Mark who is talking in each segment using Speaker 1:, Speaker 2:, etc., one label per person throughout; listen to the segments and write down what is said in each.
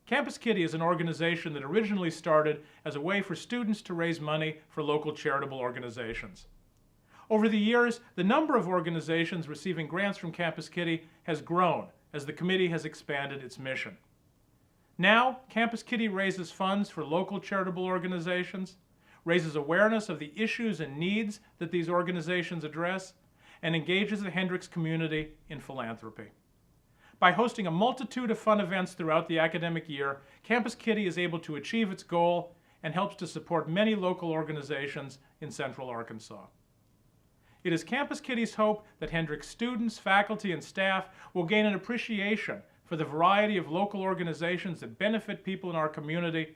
Speaker 1: Campus Kitty is an organization that originally started as a way for students to raise money for local charitable organizations. Over the years, the number of organizations receiving grants from Campus Kitty has grown as the committee has expanded its mission. Now, Campus Kitty raises funds for local charitable organizations, raises awareness of the issues and needs that these organizations address, and engages the Hendricks community in philanthropy. By hosting a multitude of fun events throughout the academic year, Campus Kitty is able to achieve its goal and helps to support many local organizations in Central Arkansas. It is Campus Kitty's hope that Hendricks students, faculty, and staff will gain an appreciation for the variety of local organizations that benefit people in our community,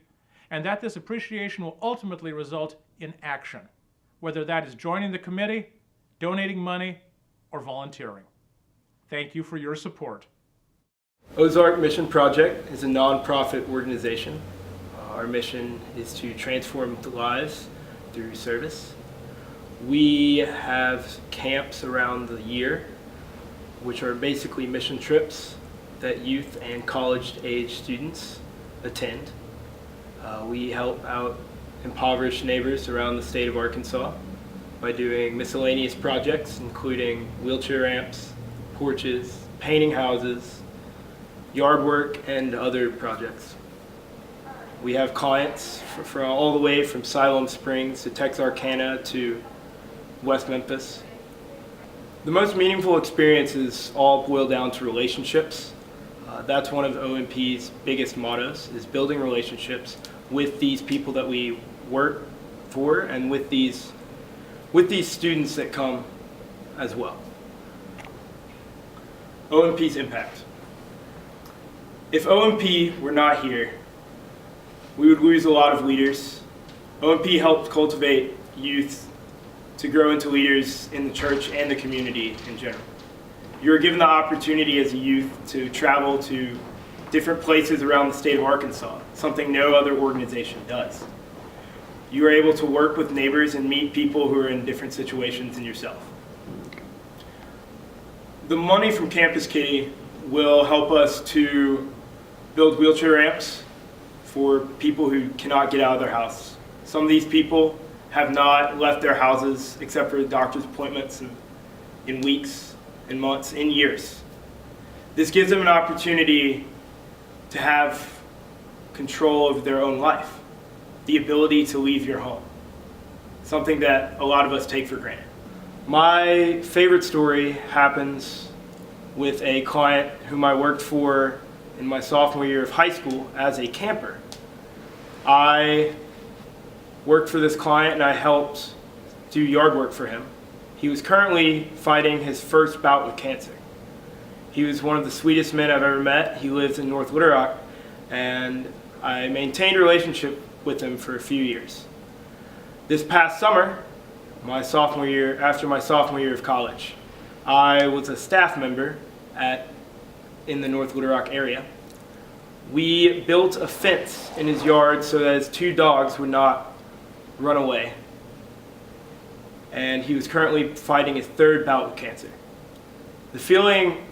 Speaker 1: and that this appreciation will ultimately result in action, whether that is joining the committee, donating money, or volunteering. Thank you for your support.
Speaker 2: Ozark Mission Project is a nonprofit organization. Our mission is to transform lives through service. We have camps around the year, which are basically mission trips that youth and college-age students attend. We help out impoverished neighbors around the state of Arkansas by doing miscellaneous projects, including wheelchair ramps, porches, painting houses, yard work, and other projects. We have clients from all the way from Siloam Springs to Texarkana to West Memphis. The most meaningful experiences all boil down to relationships. That's one of OMP's biggest mottos, is building relationships with these people that we work for and with these students that come as well. OMP's impact. If OMP were not here, we would lose a lot of leaders. OMP helped cultivate youth to grow into leaders in the church and the community in general. You are given the opportunity as a youth to travel to different places around the state of Arkansas, something no other organization does. You are able to work with neighbors and meet people who are in different situations than yourself. The money from Campus Kitty will help us to build wheelchair ramps for people who cannot get out of their house. Some of these people have not left their houses except for doctor's appointments in weeks, in months, in years. This gives them an opportunity to have control over their own life, the ability to leave your home, something that a lot of us take for granted. My favorite story happens with a client whom I worked for in my sophomore year of high school as a camper. I worked for this client and I helped do yard work for him. He was currently fighting his first bout with cancer. He was one of the sweetest men I've ever met. He lives in North Little Rock, and I maintained a relationship with him for a few years. This past summer, after my sophomore year of college, I was a staff member in the North Little Rock area. We built a fence in his yard so that his two dogs would not run away. And he was currently fighting his third bout with cancer. The feeling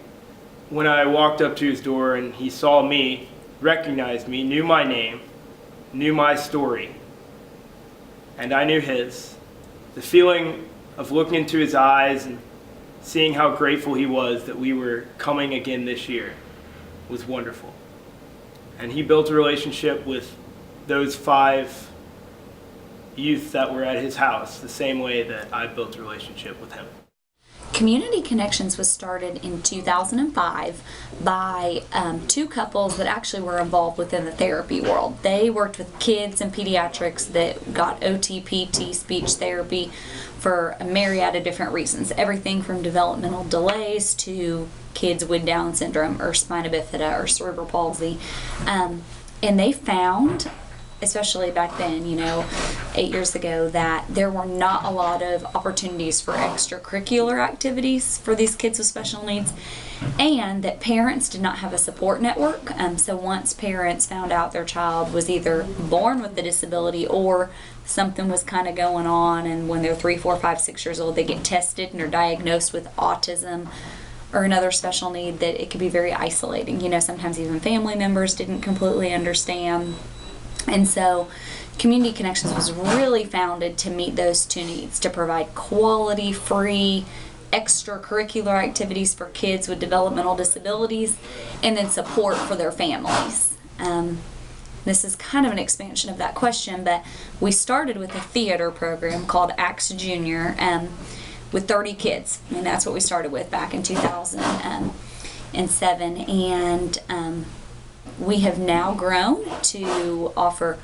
Speaker 2: when I walked up to his door and he saw me, recognized me, knew my name, knew my story, and I knew his, the feeling of looking into his eyes and seeing how grateful he was that we were coming again this year was wonderful. And he built a relationship with those 5 youth that were at his house the same way that I built a relationship with him.
Speaker 3: Community Connections was started in 2005 by 2 couples that actually were involved within the therapy world. They worked with kids and pediatrics that got OT, PT, speech therapy for a myriad of different reasons. Everything from developmental delays to kids with Down syndrome or spina bifida or cerebral palsy. And they found, especially back then, 8 years ago, that there were not a lot of opportunities for extracurricular activities for these kids with special needs, and that parents did not have a support network. So once parents found out their child was either born with the disability or something was kind of going on, and when they're 3, 4, 5, 6 years old, they get tested and are diagnosed with autism or another special need, that it could be very isolating. You know, sometimes even family members didn't completely understand. And so Community Connections was really founded to meet those two needs, to provide quality, free, extracurricular activities for kids with developmental disabilities, and then support for their families. This is kind of an expansion of that question, but we started with a theater program called Axe Junior with 30 kids, and that's what we started with back in 2007. And we have now grown to offer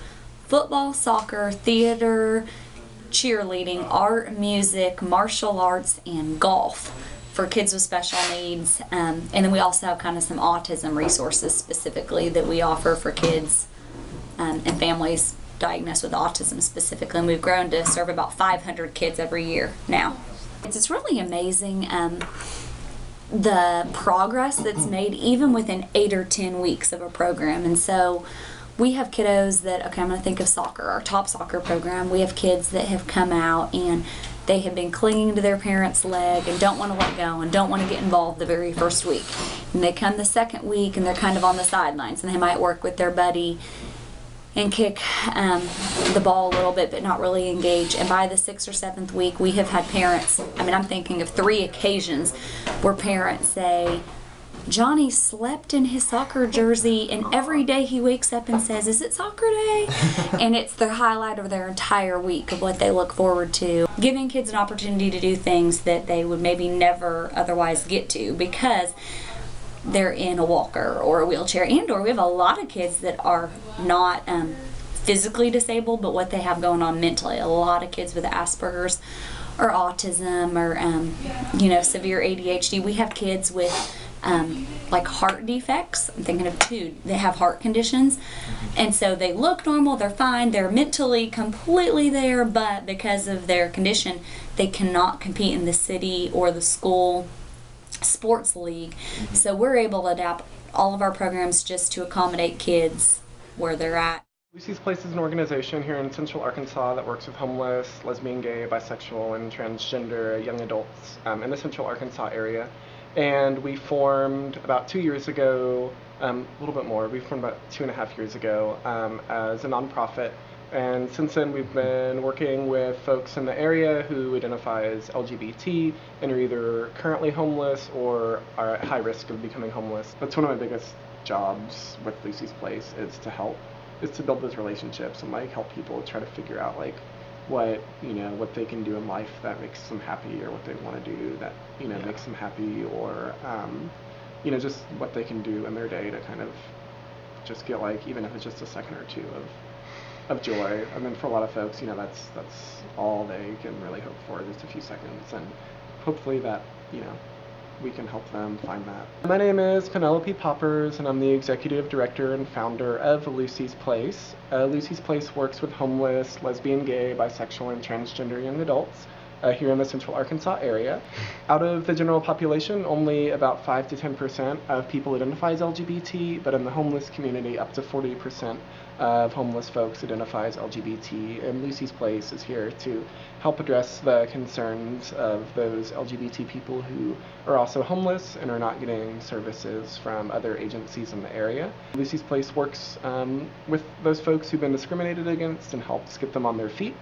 Speaker 3: football, soccer, theater, cheerleading, art, music, martial arts, and golf for kids with special needs. And then we also have kind of some autism resources specifically that we offer for kids and families diagnosed with autism specifically. And we've grown to serve about 500 kids every year now. It's really amazing the progress that's made even within 8 or 10 weeks of a program. And so we have kiddos that, okay, I'm going to think of soccer, our top soccer program. We have kids that have come out and they have been clinging to their parents' leg and don't want to let go and don't want to get involved the very first week. And they come the second week and they're kind of on the sidelines, and they might work with their buddy and kick the ball a little bit but not really engage. And by the 6th or 7th week, we have had parents, I'm thinking of 3 occasions where parents say, Johnny slept in his soccer jersey, and every day he wakes up and says, is it soccer day? And it's the highlight of their entire week of what they look forward to. Giving kids an opportunity to do things that they would maybe never otherwise get to because they're in a walker or a wheelchair, and or we have a lot of kids that are not physically disabled, but what they have going on mentally. A lot of kids with Asperger's or autism or severe ADHD. We have kids with like heart defects. I'm thinking of 2 that have heart conditions, and so they look normal, they're fine, they're mentally completely there, but because of their condition they cannot compete in the city or the school sports league. So we're able to adapt all of our programs just to accommodate kids where they're at.
Speaker 4: Lucy's Place is an organization here in Central Arkansas that works with homeless, lesbian, gay, bisexual, and transgender young adults in the Central Arkansas area. And we formed about 2 years ago, a little bit more, we formed about 2.5 years ago as a nonprofit. And since then we've been working with folks in the area who identify as LGBT and are either currently homeless or are at high risk of becoming homeless. That's one of my biggest jobs with Lucy's Place, is to build those relationships and help people try to figure out what they can do in life that makes them happy, or what they want to do that makes them happy, or just what they can do in their day to kind of just get even if it's just a second or 2 of joy. I mean, for a lot of folks, that's all they can really hope for, just a few seconds, and hopefully that we can help them find that. My name is Penelope Poppers, and I'm the executive director and founder of Lucy's Place. Lucy's Place works with homeless, lesbian, gay, bisexual, and transgender young adults here in the Central Arkansas area. Out of the general population, only about 5 to 10% of people identify as LGBT, but in the homeless community, up to 40% of homeless folks identify as LGBT, and Lucy's Place is here to help address the concerns of those LGBT people who are also homeless and are not getting services from other agencies in the area. Lucy's Place works with those folks who've been discriminated against and helps get them on their feet.